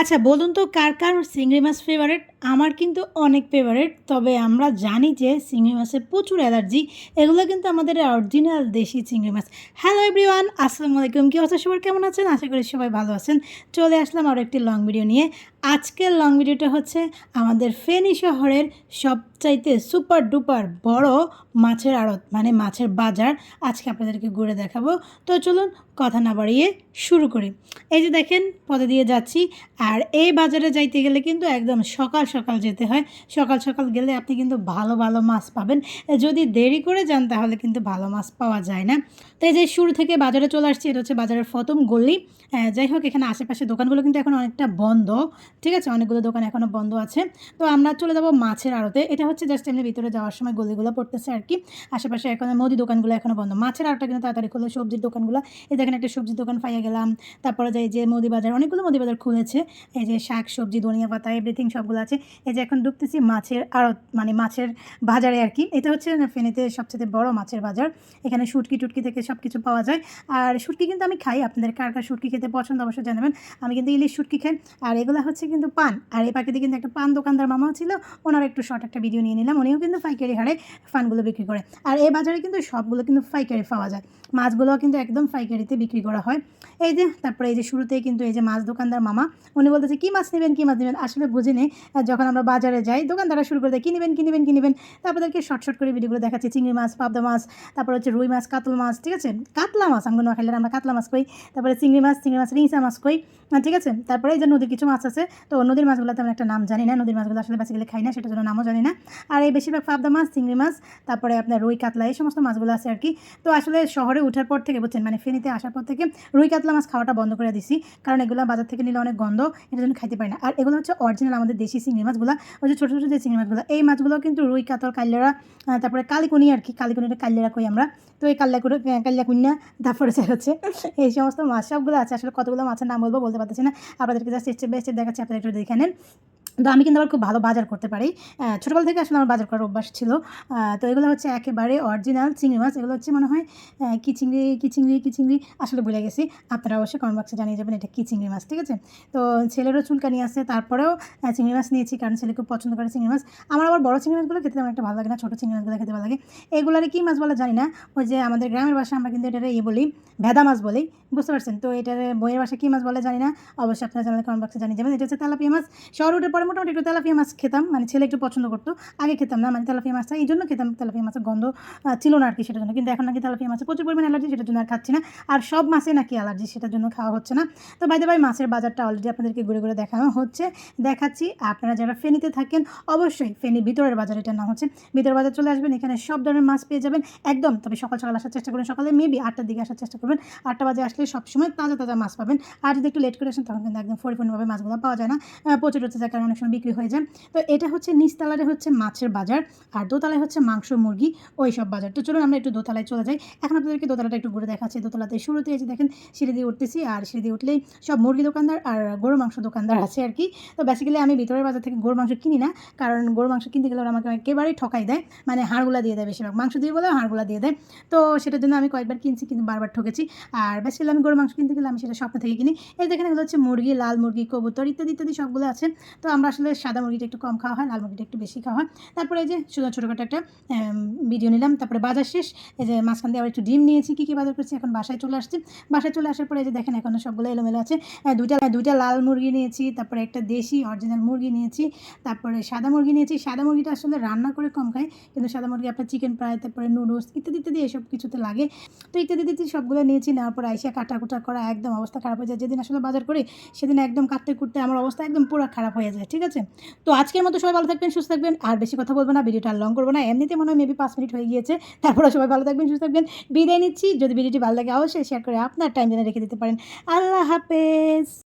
আচ্ছা বলুন তো কার চিংড়ি মাছ ফেভারিট? আমার কিন্তু অনেক ফেভারিট। তবে আমরা জানি যে চিংড়ি মাছে প্রচুর অ্যালার্জি। এগুলো কিন্তু আমাদের অরিজিনাল দেশি চিংড়ি মাছ। হ্যালো এভরিওয়ান, আসসালামু আলাইকুম। কি অবস্থা সবার, কেমন আছেন? আশা করি সবাই ভালো আছেন। চলে আসলাম আরও একটি লং ভিডিও নিয়ে। আজকের লং ভিডিওটা হচ্ছে আমাদের ফেনী শহরের সবচাইতে সুপার ডুপার বড় মাছের আড়ত, মানে মাছের বাজার। আজকে আপনাদেরকে ঘুরে দেখাবো। তো চলুন কথা না বাড়িয়ে শুরু করি। এই যে দেখেন পথে দিয়ে যাচ্ছি, আর এই বাজারে যাইতে গেলে কিন্তু একদম সকাল সকাল যেতে হয়। সকাল সকাল গেলে আপনি কিন্তু ভালো ভালো মাছ পাবেন। যদি দেরি করে যান তাহলে কিন্তু ভালো মাছ পাওয়া যায় না। তো এই যে শুরু থেকে বাজারে চলে আসছি, এটা হচ্ছে বাজারের প্রথম গলি। যাই হোক, এখানে আশেপাশে দোকানগুলো কিন্তু এখন অনেকটা বন্ধ। ঠিক আছে, অনেকগুলো দোকান এখনও বন্ধ আছে। তো আমরা চলে যাব মাছের আড়তে। এটা হচ্ছে জাস্ট এমনি ভিতরে যাওয়ার সময় গলিগুলো পড়তেছে আর কি। আশেপাশে এখন মুদি দোকানগুলো এখনও বন্ধ। মাছের আড়তটা কিন্তু তাড়াতাড়ি খুলে, সবজির দোকানগুলো। এই দেখেন একটা সবজির দোকান পাইয়া গেলাম। তারপরে যাই যে মুদি বাজার, অনেকগুলো মুদি বাজার খুলেছে। এই যে শাক সবজি ধনিয়া পাতা এভরিথিং সবগুলো আছে। এই যে এখন ঢুকতেছি মাছের আড়ত, মানে মাছের বাজারে আর কি। এটা হচ্ছে ফেনীতে সবচেয়ে বড় মাছের বাজার। এখানে শুটকি টুটকি থেকে সব কিছু পাওয়া যায়। আর শুটকি কিন্তু আমি খাই। আপনাদের কার কার শুটকি খেতে পছন্দ অবশ্যই জানাবেন। আমি কিন্তু ইলিশ শুটকি খাই। আর এগুলো হচ্ছে কিন্তু পান। আর এই পাখিতে কিন্তু একটা পান দোকানদার মামাও ছিল, ওনার একটু শর্ট একটা ভিডিও নিয়ে নিলাম। উনিও কিন্তু পাইকারি হারে পানগুলো বিক্রি করে। আর এই বাজারে কিন্তু সবগুলো কিন্তু পাইকারি পাওয়া যায়। মাছগুলোও কিন্তু একদম পাইকারিতে বিক্রি করা হয়। এই যে তারপরে এই যে শুরুতেই কিন্তু এই যে মাছ দোকানদার মামা, উনি বলতেছে কী মাছ নেবেন কী মাছ নেবেন। আসলে বুঝি নেই, যখন আমরা বাজারে যাই দোকানদাররা শুরু করে দেয় কী নেবেন কী নেবেন কী নেবেন। তারপরদেরকে শর্ট করে ভিডিওগুলো দেখাচ্ছি। চিংড়ি মাছ, পাবদা মাছ, তারপর হচ্ছে রুই মাছ, কাতল মাছ, ঠিক আছে, কাতলা মাছ আমরা নোয়াখালীরা আমরা কাতলা মাছ কই। তারপরে চিংড়ি মাছ রিংসা মাছ কই, ঠিক আছে। তারপরে এই যে নদীর কিছু মাছ আছে, তো নদীর মাছগুলো তেমন একটা নাম জানি না, নদীর মাছগুলো আসলে বেসিক্যালি খাই না, সেটার জন্য নামও জানি না। আর এই বেশিরভাগ পাবদা মাছ, চিংড়ি মাছ, তারপরে আপনার রুই কাতলা, এই সমস্ত মাছগুলো আছে আর কি। তো আসলে শহরে ওঠার পর থেকে বুঝছেন, মানে ফেনীতে আসার পর থেকে রুই কাতলা মাছ খাওয়াটা বন্ধ করে দিছি, কারণ এগুলো বাজার থেকে নিলে অনেক গন্ধ, এটার জন্য খাইতে পারি না। আর এগুলো হচ্ছে অরিজিনাল আমাদের দেশি চিংড়ি মাছগুলো, ওই যে ছোটো ছোটো যে চিংড়ি মাছগুলো, এই মাছগুলো কিন্তু রুই কাতল কাল্লেরা, তারপরে কালিকুনি আর কি, কালিকুনিটা কাল্লেরা কই আমরা। তো এই কাল্লা কুন্না, তারপরে হচ্ছে এই সমস্ত মাছ সবগুলো আছে। আসলে কতগুলো মাছের নাম বলতে পারতেছি না, আপনাদেরকে জাস্ট স্টেপ বাই স্টেপ দেখাচ্ছি, আপনারা একটু দেখে নেন। তো আমি কিন্তু আবার খুব ভালো বাজার করতে পারি। ছোটোবেলা থেকে আসলে আমার বাজার করার অভ্যাস ছিল। তো এগুলো হচ্ছে একেবারে অরিজিনাল চিংড়ি মাছ। এগুলো হচ্ছে মনে হয় কী চিংড়ি আসলে ভুলে গেছি। আপনারা অবশ্যই কমেন্ট বক্সে জানিয়ে যাবেন এটা কী চিংড়ি মাছ, ঠিক আছে। তো ছেলেরও চুলকানি আছে, তারপরেও চিংড়ি মাছ নিয়েছি, কারণ ছেলে খুব পছন্দ করে চিংড়ি মাছ। আমার আবার বড় চিংড়ি মাছগুলো খেতে তেমন একটা ভালো লাগে না, ছোটো চিংড়ি মাছগুলো খেতে ভালো লাগে। এগুলারে কী মাছ বলে জানি না। ওই যে আমাদের গ্রামের ভাষা আমরা কিন্তু এটারে বলি, ভেদা মাছ বলি, বুঝতে পারছেন। তো এটার বইয়ের ভাষা কী মাছ বলে জানি না, অবশ্যই আপনারা জানালে কমেন্ট বক্সে জানিয়ে যাবেন। এটা হচ্ছে তেলাপিয়া মাছ। শহর উঠে পরে মোটামুটি একটু তেলাপিয়া মাছ খেতাম, মানে ছেলে একটু পছন্দ করতো। আগে খেতাম না, মানে তেলাপিয়া মাছটা এই জন্য খেতাম, তেলাপিয়া মাছের গন্ধ ছিল না আর কি, সেটার জন্য। কিন্তু এখন নাকি তেলাপিয়া মাছে প্রচুর পরিমাণে অ্যালার্জি, সেটার জন্য আর খাচ্ছি না। আর সব মাছে নাকি অ্যালার্জি, সেটার জন্য খাওয়া হচ্ছে না। তো বাই দ্য বাই, মাছের বাজারটা অলরেডি আপনাদেরকে ঘুরে ঘুরে দেখানো হচ্ছে, দেখাচ্ছি। আপনারা যারা ফেনীতে থাকেন অবশ্যই ফেনী ভিতরের বাজার, এটার নাম হচ্ছে ভিতরের বাজার, চলে আসবেন। এখানে সব ধরনের মাছ পেয়ে যাবেন একদম। তবে সকাল সকাল আসার চেষ্টা করবেন, সকালে মেবি 8টার দিকে আসার চেষ্টা করবেন। 8টা বাজে আসলে সবসময় তাজা তাজা মাছ পাবেন। আর যদি একটু লেট করে আসেন তখন কিন্তু একদম পরিপূর্ণভাবে মাছগুলো পাওয়া যায় না, প্রচুর হচ্ছে, যার কারণে অনেক সময় বিক্রি হয়ে যায়। তো এটা হচ্ছে নিচতলায় হচ্ছে মাছের বাজার, আর দোতলায় হচ্ছে মাংস মুরগি ওই সব বাজার। তো চলুন আমরা একটু দোতলায় চলে যাই। এখন আপনাদেরকে দোতলাটা একটু ঘুরে দেখাচ্ছি। দোতলাতে শুরুতে এই যে দেখেন সিঁড়ি দিয়ে উঠতেছি, আর সিঁড়ি দিয়ে উঠলেই সব মুরগি দোকানদার আর গরু মাংস দোকানদার আছে আর কি। তো বেসিক্যালি আমি ভিতরের বাজার থেকে গরু মাংস কিনি না, কারণ গরু মাংস কিনতে গেলে ওরা আমাকে একেবারেই ঠকাই দেয়, মানে হাড়গুলা দিয়ে দেয়, বেশিরভাগ মাংস দিয়ে বলে হাড়গুলা দিয়ে দেয়। তো সেটার জন্য আমি কয়েকবার কিনছি, কিন্তু বারবার ঠকেছি। আর বেসিক্যালি আমি গরু মাংস কিনতে গেলে আমি সেটা স্বপ্ন থেকে কিনি। এই দেখেন এগুলো হচ্ছে মুরগি, লাল মুরগি, কবুতর ইত্যাদি ইত্যাদি সবগুলো আছে। তো আমরা আসলে সাদা মুরগিটা একটু কম খাওয়া হয়, লাল মুরগিটা একটু বেশি খাওয়া হয়। তারপরে এই যে ছোটোখাটো একটা ভিডিও নিলাম। তারপরে বাজার শেষ, এই যে মাঝখান দিয়ে আবার একটু ডিম নিয়েছি, কী বাজার করছি। এখন বাসায় চলে আসছি। বাসায় চলে আসার পরে এই যে দেখেন এখনও সবগুলো এলোমেলো আছে। দুইটা লাল মুরগি নিয়েছি, তারপরে একটা দেশি অরিজিনাল মুরগি নিয়েছি, তারপরে সাদা মুরগি নিয়েছি। সাদা মুরগিটা আসলে রান্না করে কম খাই, কিন্তু সাদা মুরগি আপনার চিকেন ফ্রাই, তারপরে নুডলস ইত্যাদি ইত্যাদি এসব কিছুতে লাগে। তো ইত্যাদি ইত্যাদি সবগুলো নিয়েছি। নেওয়ার পর আইসা কাটাকুটা করা একদম অবস্থা খারাপ হয়ে যায়। যেদিন আসলে বাজার করি সেদিন একদম কাটতে কুটতে আমার অবস্থা একদম পুরো খারাপ হয়ে যায়, ঠিক আছে। তো আজকের মতো সবাই ভালো থাকবেন, সুস্থ থাকবেন। আর বেশি কথা বলবো না, ভিডিওটা আর লং করবো না, এমনিতে মনে হয় মেবি 5 মিনিট হয়ে গিয়েছে। তারপরে সবাই ভালো থাকবেন, সুস্থ থাকবেন, বিদায় নিচ্ছি। যদি ভিডিওটি ভালো লাগে অবশ্যই শেয়ার করে আপনার টাইম জেনে রেখে দিতে পারেন। আল্লাহ হাফেজ।